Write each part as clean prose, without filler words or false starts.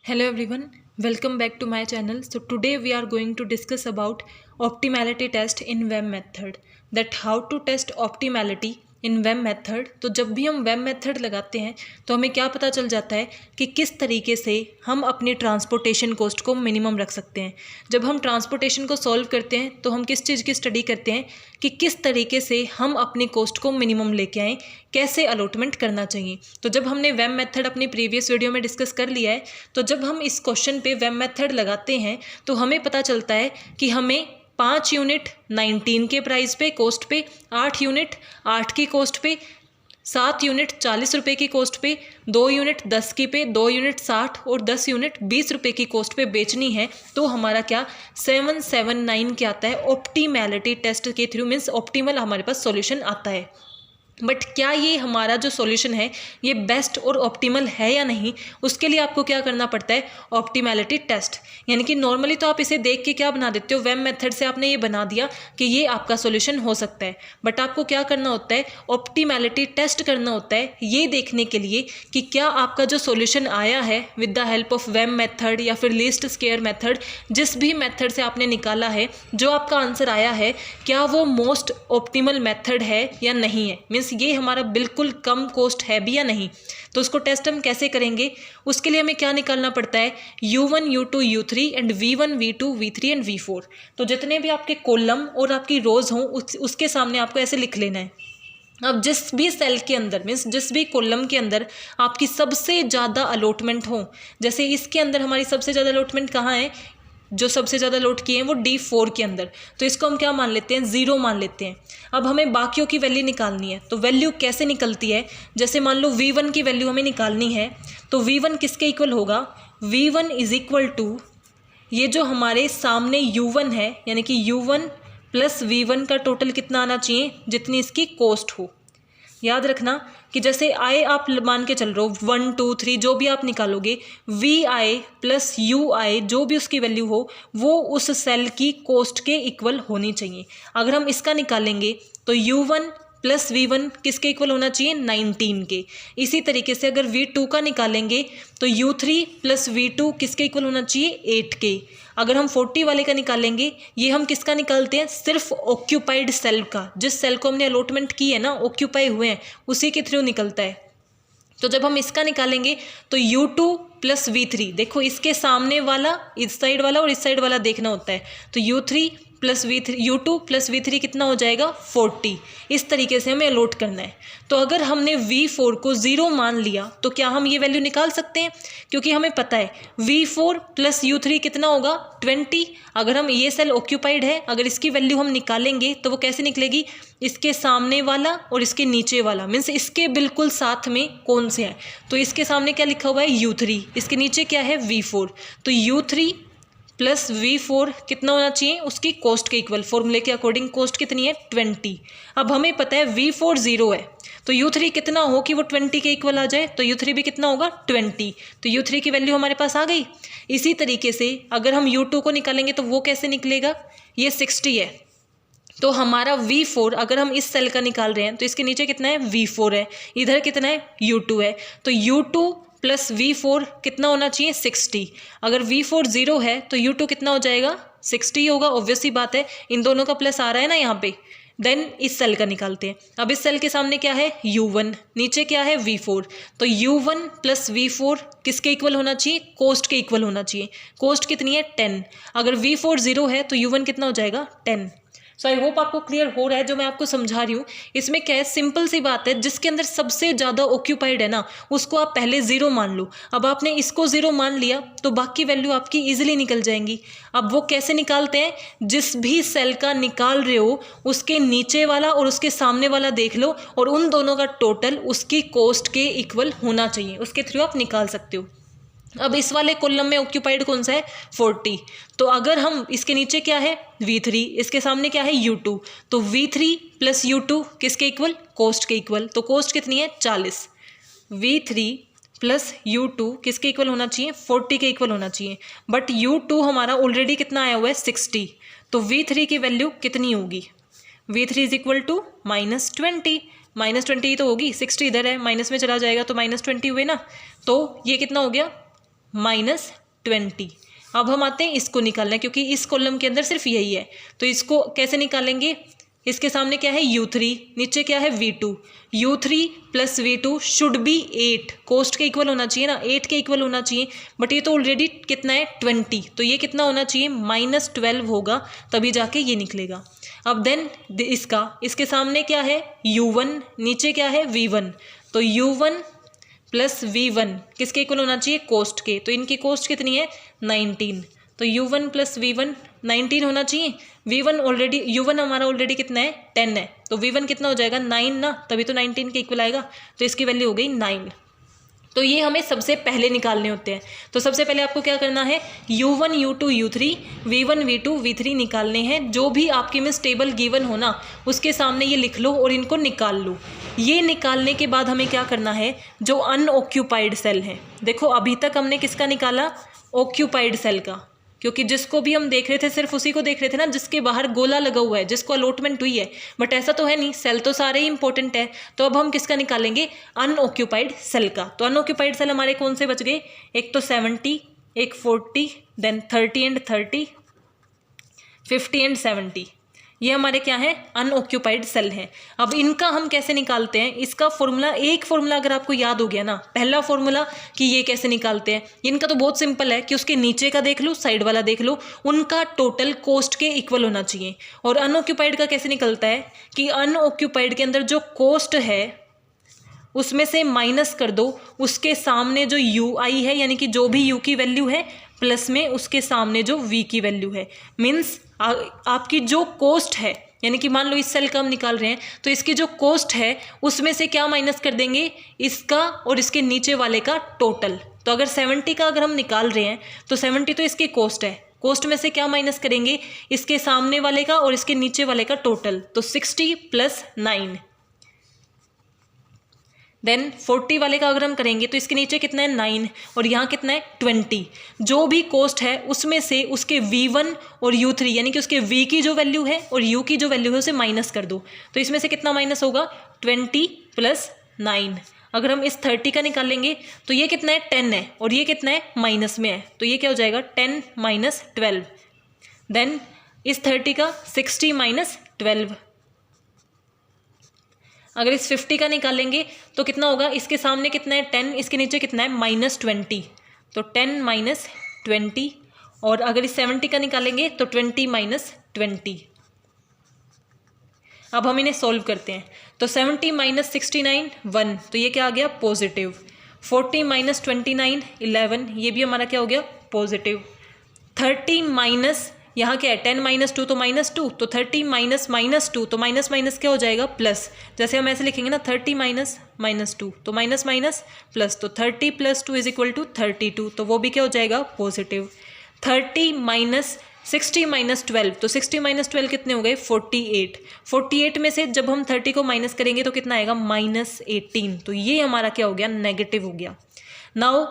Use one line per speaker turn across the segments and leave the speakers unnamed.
Hello everyone, welcome back to my channel. So today we are going to discuss about optimality test in WEM method. That how to test optimality in WEM method. तो जब भी हम WEM method लगाते हैं तो हमें क्या पता चल जाता है कि किस तरीके से हम अपनी ट्रांसपोर्टेशन कॉस्ट को मिनिमम रख सकते हैं। जब हम ट्रांसपोर्टेशन को सॉल्व करते हैं तो हम किस चीज़ की स्टडी करते हैं कि किस तरीके से हम अपनी कॉस्ट को मिनिमम लेके आएँ, कैसे अलॉटमेंट करना चाहिए। तो जब हमने WEM मेथड अपनी प्रीवियस वीडियो में डिस्कस कर लिया है, तो जब हम इस क्वेश्चन पे WEM मेथड लगाते हैं तो हमें पता चलता है कि हमें 5 यूनिट 19 के प्राइस पे कॉस्ट पे, 8 यूनिट 8 की कॉस्ट पे, 7 यूनिट 40 रुपये की कॉस्ट पे, 2 यूनिट 10 की पे, 2 यूनिट 60 और 10 यूनिट 20 रुपये की कॉस्ट पे बेचनी है। तो हमारा क्या 779 क्या आता है, ऑप्टिमैलिटी टेस्ट के थ्रू, मीन्स ऑप्टिमल हमारे पास सॉल्यूशन आता है। बट क्या ये हमारा जो सॉल्यूशन है ये बेस्ट और ऑप्टिमल है या नहीं, उसके लिए आपको क्या करना पड़ता है, ऑप्टिमैलिटी टेस्ट। यानी कि नॉर्मली तो आप इसे देख के क्या बना देते हो, WEM मेथड से आपने ये बना दिया कि ये आपका सॉल्यूशन हो सकता है। बट आपको क्या करना होता है, ऑप्टिमैलिटी टेस्ट करना होता है, ये देखने के लिए कि क्या आपका जो सॉल्यूशन आया है with the help of WEM method या फिर लीस्ट स्क्वायर मेथड, जिस भी मेथड से आपने निकाला है, जो आपका आंसर आया है, क्या वो मोस्ट ऑप्टिमल मेथड है या नहीं है, मीन्स ये हमारा बिल्कुल कम कॉस्ट है भी या नहीं। तो उसको टेस्ट हम कैसे करेंगे, उसके लिए हमें क्या निकालना पड़ता है, U1 U2 U3 and V1 V2 V3 and V4। तो जितने भी आपके कॉलम और आपकी रोज हों उसके सामने आपको ऐसे लिख लेना है। अब जिस भी सेल के अंदर, मीन्स जिस भी कॉलम के अंदर आपकी सबसे ज़्यादा अलॉटमेंट हो, जैसे इसके अंदर हमारी सबसे ज़्यादा अलॉटमेंट कहाँ है, जो सबसे ज़्यादा लोड किए हैं वो D4 के अंदर, तो इसको हम क्या मान लेते हैं, 0 मान लेते हैं। अब हमें बाकियों की वैल्यू निकालनी है। तो वैल्यू कैसे निकलती है, जैसे मान लो V1 की वैल्यू हमें निकालनी है, तो V1 किसके इक्वल होगा, V1 इज इक्वल टू ये जो हमारे सामने U1 है, यानी कि U1 प्लस V1 का टोटल कितना आना चाहिए, जितनी इसकी कॉस्ट हो। याद रखना कि जैसे आई आप मान के चल रहे हो 1 2 3 जो भी आप निकालोगे, VI प्लस UI जो भी उसकी वैल्यू हो वो उस सेल की कॉस्ट के इक्वल होनी चाहिए। अगर हम इसका निकालेंगे तो U1 प्लस V1 किसके इक्वल होना चाहिए, 19 के। इसी तरीके से अगर V2 का निकालेंगे तो U3 प्लस V2 किसके इक्वल होना चाहिए, 8 के। अगर हम 40 वाले का निकालेंगे, ये हम किसका निकालते हैं, सिर्फ ऑक्यूपाइड सेल का, जिस सेल को हमने अलॉटमेंट की है ना, ऑक्यूपाई हुए हैं, उसी के थ्रू निकलता है। तो जब हम इसका निकालेंगे तो U2 प्लस V3, देखो इसके सामने वाला, इस साइड वाला और इस साइड वाला देखना होता है। तो U3 plus V3, U2 plus V3 कितना हो जाएगा, 40। इस तरीके से हमें अलॉट करना है। तो अगर हमने V4 को 0 मान लिया तो क्या हम ये वैल्यू निकाल सकते हैं, क्योंकि हमें पता है V4 प्लस U3 कितना होगा, 20। अगर हम ये सेल ऑक्यूपाइड है, अगर इसकी वैल्यू हम निकालेंगे तो वो कैसे निकलेगी, इसके सामने वाला और इसके नीचे वाला, मीन्स इसके बिल्कुल साथ में कौन से हैं। तो इसके सामने क्या लिखा हुआ है, U3, इसके नीचे क्या है, V4। तो U3 प्लस V4 कितना होना चाहिए, उसकी कॉस्ट के इक्वल। फॉर्मूले के अकॉर्डिंग कॉस्ट कितनी है, 20। अब हमें पता है V4 0 है, तो U3 कितना हो कि वो 20 के इक्वल आ जाए, तो U3 भी कितना होगा, 20। तो U3 की वैल्यू हमारे पास आ गई। इसी तरीके से अगर हम U2 को निकालेंगे तो वो कैसे निकलेगा, ये 60 है। तो हमारा V4 अगर हम इस सेल का निकाल रहे हैं तो इसके नीचे कितना है, V4 है, इधर कितना है, U2 है। तो U2 प्लस V4 कितना होना चाहिए, 60। अगर V4 0 है तो U2 कितना हो जाएगा, 60 होगा। ऑब्वियस सी बात है, इन दोनों का प्लस आ रहा है ना यहाँ पे। देन इस सेल का निकालते हैं। अब इस सेल के सामने क्या है, U1, नीचे क्या है, V4। तो U1 प्लस V4 किसके इक्वल होना चाहिए, कॉस्ट के इक्वल होना चाहिए। कॉस्ट कितनी है, 10। अगर V4 0 है तो U1 कितना हो जाएगा, 10। सो आई होप आपको क्लियर हो रहा है जो मैं आपको समझा रही हूँ। इसमें क्या है, सिंपल सी बात है, जिसके अंदर सबसे ज़्यादा ऑक्यूपाइड है ना, उसको आप पहले 0 मान लो। अब आपने इसको 0 मान लिया तो बाकी वैल्यू आपकी ईजिली निकल जाएंगी। अब वो कैसे निकालते हैं, जिस भी सेल का निकाल रहे हो उसके नीचे वाला और उसके सामने वाला देख लो, और उन दोनों का टोटल उसकी कॉस्ट के इक्वल होना चाहिए, उसके थ्रू आप निकाल सकते हो। अब इस वाले कॉलम में ऑक्यूपाइड कौन सा है, 40। तो अगर हम इसके नीचे क्या है, V3, इसके सामने क्या है, U2। तो V3 प्लस U2 किसके इक्वल, कॉस्ट के इक्वल। तो कॉस्ट कितनी है, 40। V3 प्लस U2 किसके इक्वल होना चाहिए, 40 के इक्वल होना चाहिए। बट U2 हमारा ऑलरेडी कितना आया हुआ है, 60। तो V3 की वैल्यू कितनी होगी, V3 इज इक्वल टू -20। -20 तो होगी, 60 इधर है, माइनस में चला जाएगा तो -20 हुए ना। तो ये कितना हो गया, -20। अब हम आते हैं इसको निकालना है, क्योंकि इस कॉलम के अंदर सिर्फ यही है, तो इसको कैसे निकालेंगे। इसके सामने क्या है U3, नीचे क्या है V2। U3 + V2 should be 8, cost के इक्वल होना चाहिए ना, 8 के इक्वल होना चाहिए, बट ये तो ऑलरेडी कितना है 20, तो ये कितना होना चाहिए -12 होगा, तभी जाके ये निकलेगा। अब देन इसके सामने क्या है U1, नीचे क्या है V1, तो U1 + V1 किसके इक्वल होना चाहिए, कोस्ट के, तो इनकी कोस्ट कितनी है 19, तो U1 + V1 19 होना चाहिए। U1 हमारा ऑलरेडी कितना है 10 है, तो V1 कितना हो जाएगा 9 ना, तभी तो 19 के इक्वल आएगा, तो इसकी वैल्यू हो गई 9। तो ये हमें सबसे पहले निकालने होते हैं। तो सबसे पहले आपको क्या करना है, U1 U2 U3 V1 V2 V3 निकालने हैं। जो भी आपके में टेबल गिवन हो ना, उसके सामने ये लिख लो और इनको निकाल लो। ये निकालने के बाद हमें क्या करना है, जो अनऑक्यूपाइड सेल है, देखो अभी तक हमने किसका निकाला, ऑक्यूपाइड सेल का, क्योंकि जिसको भी हम देख रहे थे सिर्फ उसी को देख रहे थे ना जिसके बाहर गोला लगा हुआ है, जिसको अलॉटमेंट हुई है, बट ऐसा तो है नहीं, सेल तो सारे ही इंपॉर्टेंट है। तो अब हम किसका निकालेंगे, अनऑक्यूपाइड सेल का। तो अनऑक्यूपाइड सेल हमारे कौन से बच गए, एक तो 70, एक 40, देन 30 एंड 30, 50 एंड 70, ये हमारे क्या है अनऑक्यूपाइड सेल हैं। अब इनका हम कैसे निकालते हैं, इसका फॉर्मूला, एक फॉर्मूला अगर आपको याद हो गया ना, पहला फॉर्मूला कि ये कैसे निकालते हैं, इनका तो बहुत सिंपल है कि उसके नीचे का देख लो, साइड वाला देख लो, उनका टोटल कोस्ट के इक्वल होना चाहिए। और अनऑक्यूपाइड का कैसे निकलता है कि अनऑक्यूपाइड के अंदर जो कोस्ट है उसमें से माइनस कर दो उसके सामने जो UI है, यानी कि जो भी U की वैल्यू है, प्लस में उसके सामने जो V की वैल्यू है। मीन्स आपकी जो कोस्ट है, यानी कि मान लो इस सेल का हम निकाल रहे हैं, तो इसकी जो कोस्ट है उसमें से क्या माइनस कर देंगे, इसका और इसके नीचे वाले का टोटल। तो अगर 70 का अगर हम निकाल रहे हैं तो 70 तो इसकी कोस्ट है, कोस्ट में से क्या माइनस करेंगे, इसके सामने वाले का और इसके नीचे वाले का टोटल, तो 60 + 9। देन 40 वाले का अगर हम करेंगे तो इसके नीचे कितना है 9 और यहाँ कितना है 20। जो भी कोस्ट है उसमें से उसके V1 और U3 यानी कि उसके V की जो वैल्यू है और U की जो वैल्यू है उसे माइनस कर दो, तो इसमें से कितना माइनस होगा 20 + 9। अगर हम इस 30 का निकालेंगे तो ये कितना है 10 है और ये कितना है माइनस में है, तो ये क्या हो जाएगा 10 - 12। देन इस 30 का 60 - 12। अगर इस 50 का निकालेंगे तो कितना होगा, इसके सामने कितना है 10, इसके नीचे कितना है -20, तो 10 - 20। और अगर इस 70 का निकालेंगे तो 20 - 20। अब हम इन्हें सॉल्व करते हैं, तो 70 - 69 1, तो ये क्या आ गया पॉजिटिव। 40 - 29 11, ये भी हमारा क्या हो गया पॉजिटिव। 30 माइनस, यहाँ क्या है 10 - 2 तो -2, तो 30 - -2 तो माइनस क्या हो जाएगा प्लस। जैसे हम ऐसे लिखेंगे ना 30 - -2 तो माइनस प्लस, तो 30 + 2 = 32, तो वो भी क्या हो जाएगा पॉजिटिव। 30 - 60 - 12, तो 60 - 12 कितने हो गए 48। 48 में से जब हम 30 को माइनस करेंगे तो कितना आएगा -18, तो ये हमारा क्या हो गया नेगेटिव हो गया। नाउ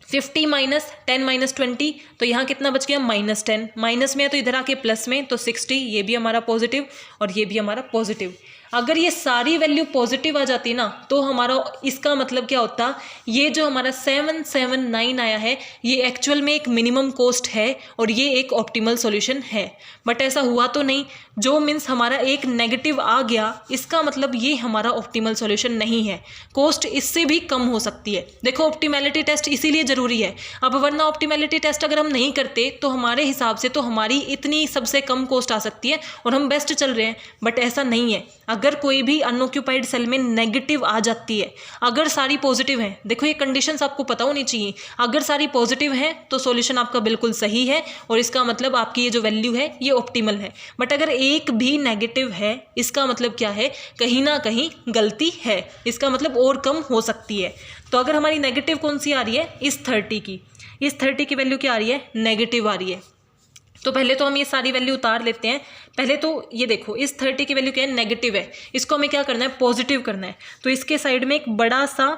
50 - 10 - 20, तो यहाँ कितना बच गया -10, माइनस में है तो इधर आके प्लस में, तो 60, ये भी हमारा पॉजिटिव और ये भी हमारा पॉजिटिव। अगर ये सारी वैल्यू पॉजिटिव आ जाती ना तो हमारा इसका मतलब क्या होता, ये जो हमारा 779 आया है ये एक्चुअल में एक मिनिमम कोस्ट है और ये एक ऑप्टिमल सॉल्यूशन है, बट ऐसा हुआ तो नहीं। जो मीन्स हमारा एक नेगेटिव आ गया इसका मतलब ये हमारा ऑप्टिमल सॉल्यूशन नहीं है, कोस्ट इससे भी कम हो सकती है। देखो ऑप्टिमैलिटी टेस्ट इसीलिए ज़रूरी है, अब वरना ऑप्टिमैलिटी टेस्ट अगर हम नहीं करते तो हमारे हिसाब से तो हमारी इतनी सबसे कम कोस्ट आ सकती है और हम बेस्ट चल रहे हैं, बट ऐसा नहीं है। अगर कोई भी अनऑक्यूपाइड सेल में नेगेटिव आ जाती है, अगर सारी पॉजिटिव हैं, देखो ये कंडीशंस आपको पता होनी चाहिए, अगर सारी पॉजिटिव हैं तो सॉल्यूशन आपका बिल्कुल सही है और इसका मतलब आपकी ये जो वैल्यू है ये ऑप्टिमल है। बट अगर एक भी नेगेटिव है इसका मतलब क्या है, कहीं ना कहीं गलती है, इसका मतलब और कम हो सकती है। तो अगर हमारी नेगेटिव कौन सी आ रही है, इस 30 की, इस 30 की वैल्यू क्या आ रही है नेगेटिव आ रही है। तो पहले तो हम ये सारी वैल्यू उतार लेते हैं। पहले तो ये देखो इस 30 की वैल्यू क्या है नेगेटिव है, इसको हमें क्या करना है पॉजिटिव करना है, तो इसके साइड में एक बड़ा सा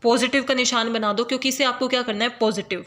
पॉजिटिव का निशान बना दो क्योंकि इसे आपको क्या करना है पॉजिटिव।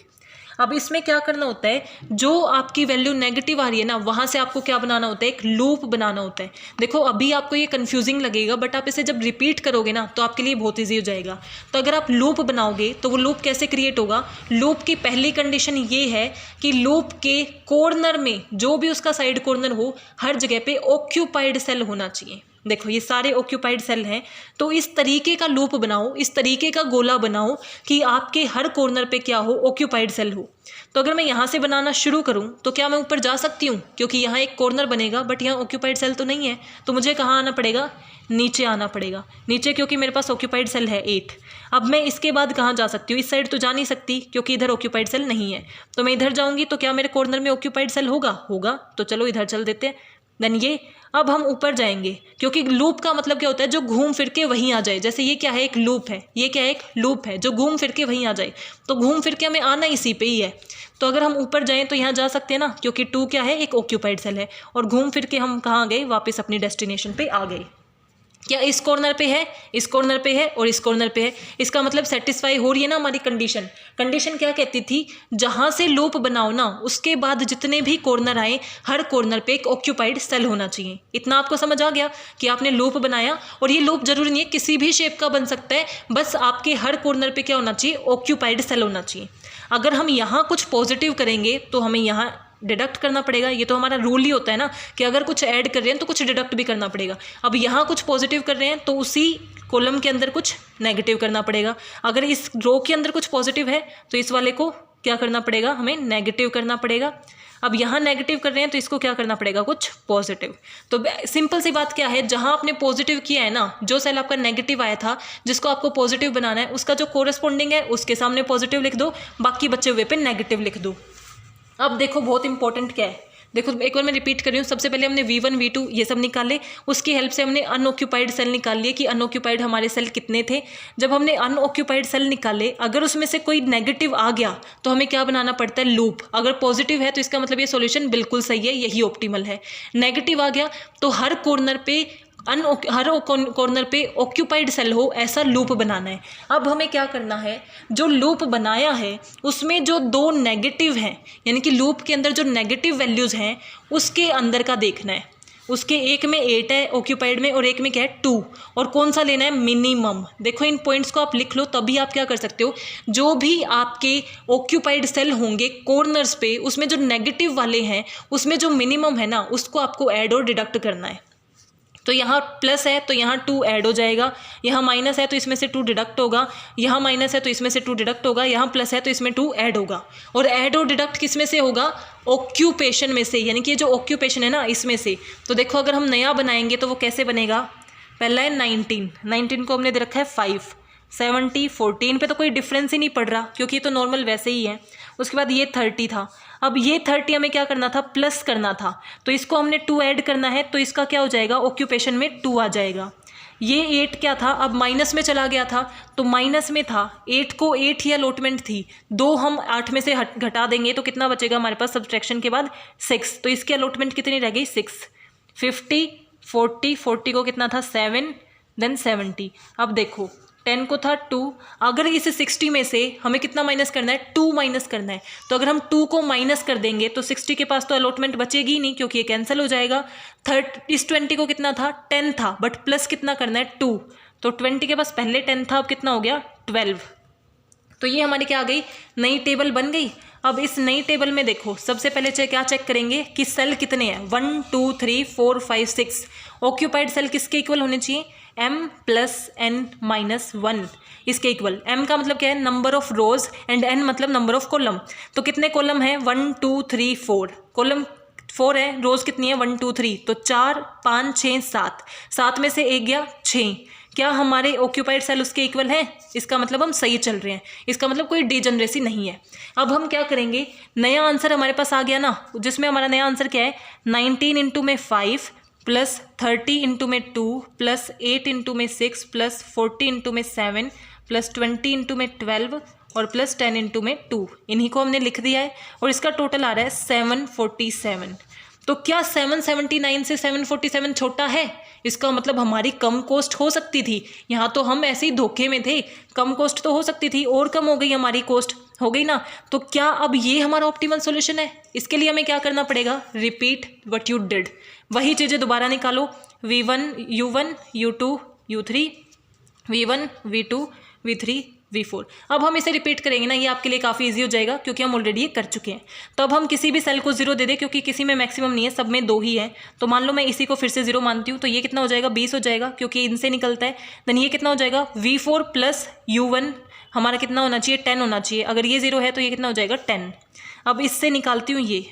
अब इसमें क्या करना होता है, जो आपकी वैल्यू नेगेटिव आ रही है ना, वहाँ से आपको क्या बनाना होता है, एक लूप बनाना होता है। देखो अभी आपको ये कन्फ्यूजिंग लगेगा, बट आप इसे जब रिपीट करोगे ना तो आपके लिए बहुत ईजी हो जाएगा। तो अगर आप लूप बनाओगे तो वो लूप कैसे क्रिएट होगा, लूप की पहली कंडीशन ये है कि लूप के कॉर्नर में जो भी उसका साइड कॉर्नर हो, हर जगह पे ऑक्यूपाइड सेल होना चाहिए। देखो ये सारे ऑक्यूपाइड सेल हैं, तो इस तरीके का लूप बनाओ, इस तरीके का गोला बनाओ कि आपके हर कॉर्नर पे क्या हो, ऑक्यूपाइड सेल हो। तो अगर मैं यहाँ से बनाना शुरू करूँ तो क्या मैं ऊपर जा सकती हूँ, क्योंकि यहाँ एक कॉर्नर बनेगा बट यहाँ ऑक्यूपाइड सेल तो नहीं है, तो मुझे कहाँ आना पड़ेगा, नीचे आना पड़ेगा, नीचे, क्योंकि मेरे पास ऑक्यूपाइड सेल है 8। अब मैं इसके बाद कहाँ जा सकती हूँ, इस साइड तो जा नहीं सकती क्योंकि इधर ऑक्यूपाइड सेल नहीं है, तो मैं इधर जाऊँगी तो क्या मेरे कॉर्नर में ऑक्यूपाइड सेल होगा, तो चलो इधर चल देते हैं। देन ये अब हम ऊपर जाएंगे, क्योंकि लूप का मतलब क्या होता है, जो घूम फिर के वहीं आ जाए। जैसे ये क्या है, एक लूप है, ये क्या है, एक लूप है जो घूम फिर के वहीं आ जाए, तो घूम फिर के हमें आना इसी पे ही है। तो अगर हम ऊपर जाएं तो यहाँ जा सकते हैं ना, क्योंकि 2 क्या है, एक ऑक्यूपाइड सेल है, और घूम फिर के हम कहाँ गए, वापस अपनी डेस्टिनेशन पे आ गए। क्या इस कॉर्नर पे है, इस कॉर्नर पे है और इस कॉर्नर पे है, इसका मतलब सेटिस्फाई हो रही है ना हमारी कंडीशन। कंडीशन क्या कहती थी, जहाँ से लूप बनाओ ना उसके बाद जितने भी कॉर्नर आए, हर कॉर्नर पे एक ऑक्यूपाइड सेल होना चाहिए। इतना आपको समझ आ गया कि आपने लूप बनाया, और ये लूप जरूरी नहीं है, किसी भी शेप का बन सकता है, बस आपके हर कॉर्नर पे क्या होना चाहिए, ऑक्यूपाइड सेल होना चाहिए। अगर हम यहाँ कुछ पॉजिटिव करेंगे तो हमें यहाँ डिडक्ट करना पड़ेगा, ये तो हमारा रूल ही होता है ना कि अगर कुछ ऐड कर रहे हैं तो कुछ डिडक्ट भी करना पड़ेगा। अब यहाँ कुछ पॉजिटिव कर रहे हैं तो उसी कॉलम के अंदर कुछ नेगेटिव करना पड़ेगा। अगर इस रो के अंदर कुछ पॉजिटिव है तो इस वाले को क्या करना पड़ेगा, हमें नेगेटिव करना पड़ेगा। अब यहाँ नेगेटिव कर रहे हैं तो इसको क्या करना पड़ेगा, कुछ पॉजिटिव। तो सिंपल सी बात क्या है, जहाँ आपने पॉजिटिव किया है ना, जो सेल आपका नेगेटिव आया था जिसको आपको पॉजिटिव बनाना है, उसका जो कोरेस्पॉन्डिंग है उसके सामने पॉजिटिव लिख दो, बाकी बचे हुए पे नेगेटिव लिख दो। अब देखो बहुत इंपॉर्टेंट क्या है, देखो एक बार मैं रिपीट कर रही हूँ। सबसे पहले हमने V1 V2 ये सब निकाले, उसकी हेल्प से हमने अनऑक्यूपाइड सेल निकाल लिए कि अनऑक्यूपाइड हमारे सेल कितने थे। जब हमने अनऑक्यूपाइड सेल निकाले, अगर उसमें से कोई नेगेटिव आ गया तो हमें क्या बनाना पड़ता है, लूप। अगर पॉजिटिव है तो इसका मतलब ये सॉल्यूशन बिल्कुल सही है, यही ऑप्टिमल है। नेगेटिव आ गया तो हर कॉर्नर पे हर कॉर्नर पे ऑक्यूपाइड सेल हो, ऐसा लूप बनाना है। अब हमें क्या करना है, जो लूप बनाया है उसमें जो 2 नेगेटिव हैं, यानी कि लूप के अंदर जो नेगेटिव वैल्यूज़ हैं उसके अंदर का देखना है। उसके एक में 8 है ऑक्यूपाइड में और एक में क्या है 2, और कौन सा लेना है, मिनिमम। देखो इन पॉइंट्स को आप लिख लो, तभी आप क्या कर सकते हो, जो भी आपके ऑक्यूपाइड सेल होंगे कॉर्नर्स पे, उसमें जो नेगेटिव वाले हैं उसमें जो मिनिमम है ना, उसको आपको ऐड और डिडक्ट करना है। तो यहाँ प्लस है तो यहाँ 2 ऐड हो जाएगा, यहाँ माइनस है तो इसमें से 2 डिडक्ट होगा, यहाँ माइनस है तो इसमें से 2 डिडक्ट होगा, यहाँ प्लस है तो इसमें 2 ऐड होगा। और ऐड और डिडक्ट किस में से होगा, ऑक्यूपेशन में से, यानी कि जो ऑक्यूपेशन है ना इसमें से। तो देखो अगर हम नया बनाएंगे तो वो कैसे बनेगा, पहला है 19 को हमने दे रखा है 5, 70, 14 पे तो कोई डिफरेंस ही नहीं पड़ रहा क्योंकि ये तो नॉर्मल वैसे ही है। उसके बाद ये 30 था, अब ये 30 हमें क्या करना था, प्लस करना था, तो इसको हमने 2 ऐड करना है, तो इसका क्या हो जाएगा, ऑक्यूपेशन में 2 आ जाएगा। ये 8 क्या था, अब माइनस में चला गया था, तो माइनस में था 8 को 8 ही अलॉटमेंट थी, 2 हम 8 में से घटा देंगे तो कितना बचेगा हमारे पास सब्सट्रैक्शन के बाद 6, तो इसकी अलॉटमेंट कितनी रह गई 6। 50, 40 को कितना था 7, देन 70। अब देखो 10 को था 2, अगर इस 60 में से हमें कितना माइनस करना है, 2 माइनस करना है, तो अगर हम 2 को माइनस कर देंगे तो 60 के पास तो अलॉटमेंट बचेगी ही नहीं क्योंकि ये कैंसिल हो जाएगा। इस 20 को कितना था, 10 था, बट प्लस कितना करना है 2, तो 20 के पास पहले 10 था, अब कितना हो गया 12। तो ये हमारी क्या आ गई, नई टेबल बन गई। अब इस नई टेबल में देखो सबसे पहले क्या चेक करेंगे कि सेल कितने हैं, 1 2 3 4 5 6। ऑक्यूपाइड सेल किसके इक्वल होने चाहिए, m + n - 1 इसके इक्वल। m का मतलब क्या है, number of rose, and n मतलब नंबर ऑफ कॉलम। तो कितने कॉलम है, 1 2 3 4, कॉलम 4 है, रोज कितनी है 1 2 3, तो 4 5 6 7, 7 में से एक गया 6। क्या हमारे ऑक्यूपाइड सेल उसके इक्वल है, इसका मतलब हम सही चल रहे हैं, इसका मतलब कोई डीजनरेसी नहीं है। अब हम क्या करेंगे, नया आंसर हमारे पास आ गया ना, जिसमें हमारा नया आंसर क्या है, 19 इंटू में 5 प्लस 30 इंटू में 2 प्लस 8 इंटू में 6 प्लस 40 इंटू में 7 प्लस 20 इंटू में 12 और प्लस 10 इंटू में 2, इन्हीं को हमने लिख दिया है और इसका टोटल आ रहा है 747। तो क्या 779 से 747 छोटा है? इसका मतलब हमारी कम कॉस्ट हो सकती थी। यहाँ तो हम ऐसे ही धोखे में थे, कम कॉस्ट तो हो सकती थी, और कम हो गई हमारी कॉस्ट, हो गई ना। तो क्या अब ये हमारा ऑप्टिमल सॉल्यूशन है? इसके लिए हमें क्या करना पड़ेगा? रिपीट व्हाट यू डिड, वही चीज़ें दोबारा निकालो। V1 U1 U2 U3 V1 V2 V3 V4। अब हम इसे रिपीट करेंगे ना, ये आपके लिए काफ़ी इजी हो जाएगा क्योंकि हम ऑलरेडी ये कर चुके हैं। तो अब हम किसी भी सेल को 0 दे दें, क्योंकि किसी में मैक्सिमम नहीं है, सब में 2 ही है। तो मान लो मैं इसी को फिर से 0 मानती हूँ, तो ये कितना हो जाएगा? 20 हो जाएगा, क्योंकि इनसे निकलता है। देन ये कितना हो जाएगा? V4 प्लस U1 हमारा कितना होना चाहिए? 10 होना चाहिए। अगर ये 0 है तो ये कितना हो जाएगा? 10। अब इससे निकालती हूँ ये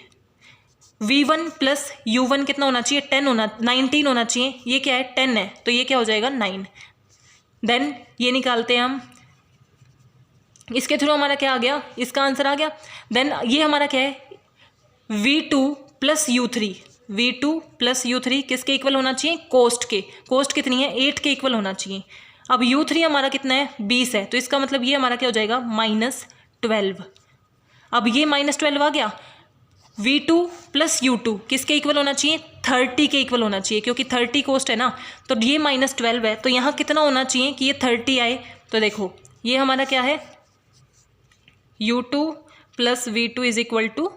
V1 प्लस U1 कितना होना चाहिए? 19 होना चाहिए। ये क्या है? 10 है, तो ये क्या हो जाएगा? 9। देन ये निकालते हैं हम, इसके थ्रू हमारा क्या आ गया? इसका आंसर आ गया। देन ये हमारा क्या है? V2 plus U3। V2 plus U3 किसके इक्वल होना चाहिए? कॉस्ट के। कॉस्ट कितनी है? 8 के इक्वल होना चाहिए। अब U3 हमारा कितना है? 20 है, तो इसका मतलब ये हमारा क्या हो जाएगा? -12। अब ये -12 आ गया। V2 प्लस U2 किसके इक्वल होना चाहिए? 30 के इक्वल होना चाहिए, क्योंकि 30 कॉस्ट है ना। तो ये -12 है, तो यहाँ कितना होना चाहिए कि ये 30 आए? तो देखो ये हमारा क्या है? U2 plus V2 is equal to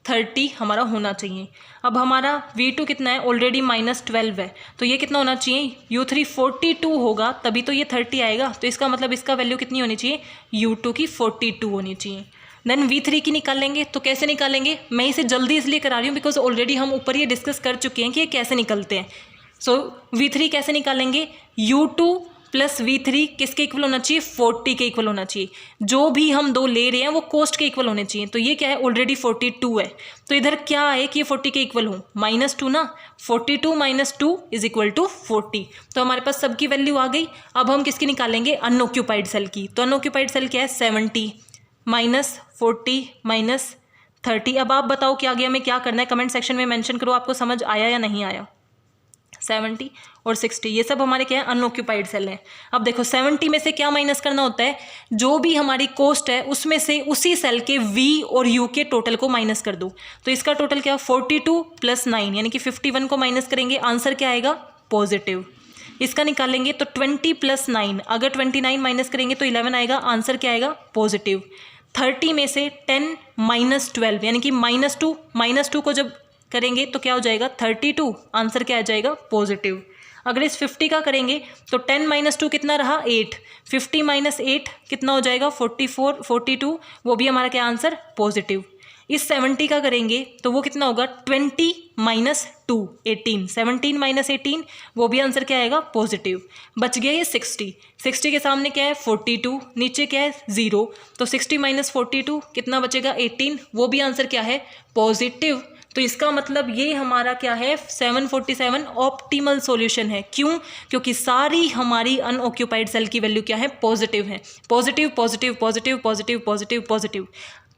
30 हमारा होना चाहिए। अब हमारा V2 कितना है? ऑलरेडी -12 है, तो ये कितना होना चाहिए? U3 42 होगा, तभी तो ये 30 आएगा। तो इसका मतलब इसका वैल्यू कितनी होनी चाहिए? U2 की 42 होनी चाहिए। देन V3 की निकालेंगे, तो कैसे निकालेंगे? मैं इसे जल्दी इसलिए करा रही हूँ बिकॉज ऑलरेडी हम ऊपर ये डिस्कस कर चुके हैं कि ये कैसे निकलते हैं। सो V3 कैसे निकालेंगे? U2 प्लस V3 किसके इक्वल होना चाहिए? 40 के इक्वल होना चाहिए। जो भी हम 2 ले रहे हैं वो कॉस्ट के इक्वल होने चाहिए। तो ये क्या है? ऑलरेडी 42 है, तो इधर क्या है कि ये 40 के इक्वल हो? -2 ना। 42 - 2 इज इक्वल टू 40। तो हमारे पास सबकी वैल्यू आ गई। अब हम किसकी निकालेंगे? अनऑक्यूपाइड सेल की। तो अनऑक्यूपाइड सेल क्या है? 70 -40 -30। अब आप बताओ कि आगे हमें क्या करना है? कमेंट सेक्शन में मेंशन करो आपको समझ आया या नहीं आया। 70 और 60 ये सब हमारे क्या है? अनऑक्यूपाइड सेल हैं। अब देखो 70 में से क्या माइनस करना होता है? जो भी हमारी कॉस्ट है उसमें से उसी सेल के V और U के टोटल को माइनस कर दो। तो इसका टोटल क्या? 42 + 9 यानी कि 51 को माइनस करेंगे, आंसर क्या आएगा? पॉजिटिव। इसका निकालेंगे तो 20 + 9, अगर 29 माइनस करेंगे तो 11 आएगा, आंसर क्या आएगा? पॉजिटिव। 30 में से 10 - 12 यानी कि -2 को जब करेंगे तो क्या हो जाएगा? 32, आंसर क्या आ जाएगा? पॉजिटिव। अगर इस 50 का करेंगे तो 10 - 2 कितना रहा? 8। 50 - 8 कितना हो जाएगा? 42, वो भी हमारा क्या आंसर? पॉजिटिव। इस 70 का करेंगे तो वो कितना होगा? 20 - 2 18। 17 - 18 वो भी आंसर क्या आएगा? पॉजिटिव। बच गया ये 60 के सामने क्या है? 42, नीचे क्या है? 0। तो 60 - 42 कितना बचेगा? 18, वो भी आंसर क्या है? पॉजिटिव। तो इसका मतलब ये हमारा क्या है? 747 ऑप्टिमल सॉल्यूशन है। क्यों? क्योंकि सारी हमारी अनऑक्यूपाइड सेल की वैल्यू क्या है? पॉजिटिव है। Positive positive positive positive positive positive.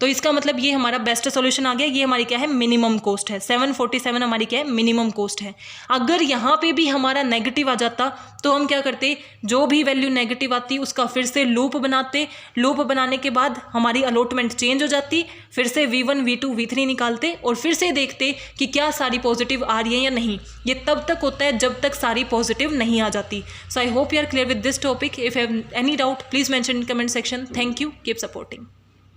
तो इसका मतलब ये हमारा बेस्ट सॉल्यूशन आ गया। ये हमारी क्या है? मिनिमम कॉस्ट है। 747 हमारी क्या है? मिनिमम कॉस्ट है। अगर यहाँ पे भी हमारा नेगेटिव आ जाता तो हम क्या करते? जो भी वैल्यू नेगेटिव आती उसका फिर से लूप बनाते। लूप बनाने के बाद हमारी अलॉटमेंट चेंज हो जाती, फिर से V1 V2 V3 निकालते और फिर से देखते कि क्या सारी पॉजिटिव आ रही है या नहीं। ये तब तक होता है जब तक सारी पॉजिटिव नहीं आ जाती। So I hope you are clear with this topic. If have any doubt please mention in comment section. Thank you, keep supporting.